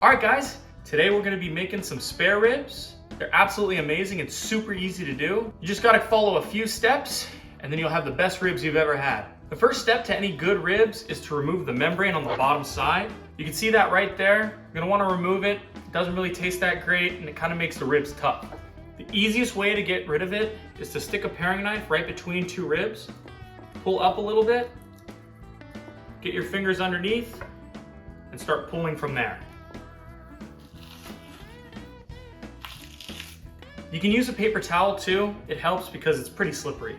Alright guys, today we're going to be making some spare ribs. They're absolutely amazing and super easy to do. You just got to follow a few steps and then you'll have the best ribs you've ever had. The first step to any good ribs is to remove the membrane on the bottom side. You can see that right there. You're going to want to remove it. It doesn't really taste that great and it kind of makes the ribs tough. The easiest way to get rid of it is to stick a paring knife right between two ribs, pull up a little bit, get your fingers underneath, and start pulling from there. You can use a paper towel too. It helps because it's pretty slippery.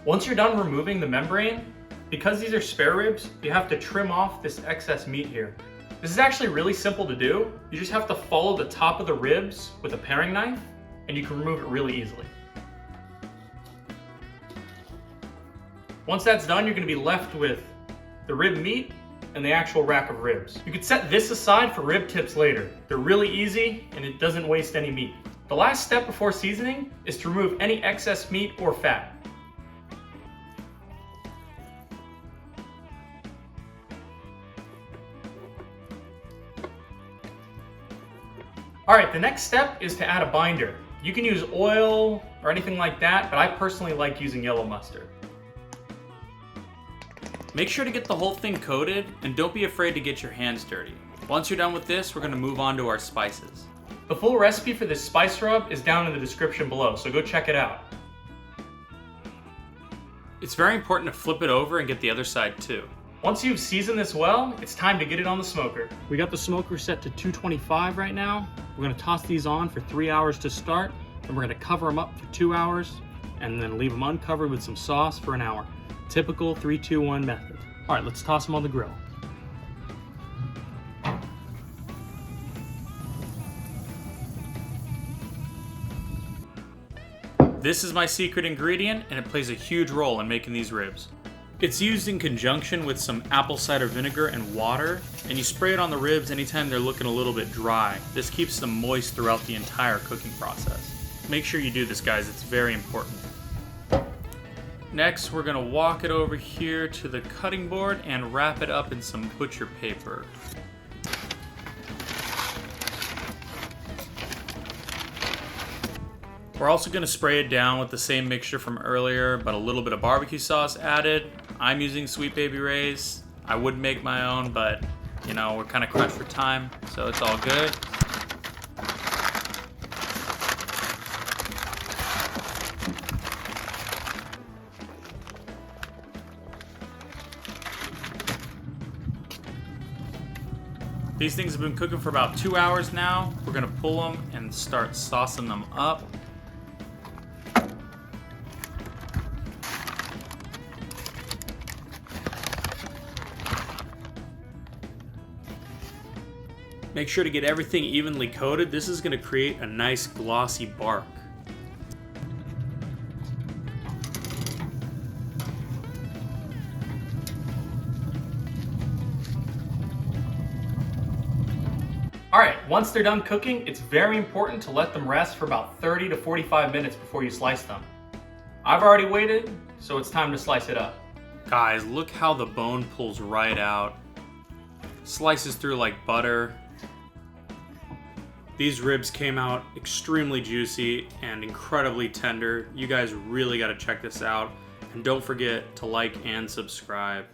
Once you're done removing the membrane, because these are spare ribs, you have to trim off this excess meat here. This is actually really simple to do. You just have to follow the top of the ribs with a paring knife and you can remove it really easily. Once that's done, you're going to be left with the rib meat and the actual rack of ribs. You could set this aside for rib tips later. They're really easy and it doesn't waste any meat. The last step before seasoning is to remove any excess meat or fat. Alright, the next step is to add a binder. You can use oil or anything like that, but I personally like using yellow mustard. Make sure to get the whole thing coated and don't be afraid to get your hands dirty. Once you're done with this, we're going to move on to our spices. The full recipe for this spice rub is down in the description below, so go check it out. It's very important to flip it over and get the other side too. Once you've seasoned this well, it's time to get it on the smoker. We got the smoker set to 225 right now. We're going to toss these on for 3 hours to start, and we're going to cover them up for 2 hours, and then leave them uncovered with some sauce for an hour. Typical 3-2-1 method. All right, let's toss them on the grill. This is my secret ingredient, and it plays a huge role in making these ribs. It's used in conjunction with some apple cider vinegar and water, and you spray it on the ribs anytime they're looking a little bit dry. This keeps them moist throughout the entire cooking process. Make sure you do this, guys. It's very important. Next, we're gonna walk it over here to the cutting board and wrap it up in some butcher paper. We're also gonna spray it down with the same mixture from earlier, but a little bit of barbecue sauce added. I'm using Sweet Baby Ray's. I would make my own, but you know, we're kind of crunched for time, so it's all good. These things have been cooking for about 2 hours now. We're gonna pull them and start saucing them up. Make sure to get everything evenly coated. This is gonna create a nice glossy bark. Alright, once they're done cooking, it's very important to let them rest for about 30 to 45 minutes before you slice them. I've already waited, so it's time to slice it up. Guys, look how the bone pulls right out. Slices through like butter. These ribs came out extremely juicy and incredibly tender. You guys really gotta check this out. And don't forget to like and subscribe.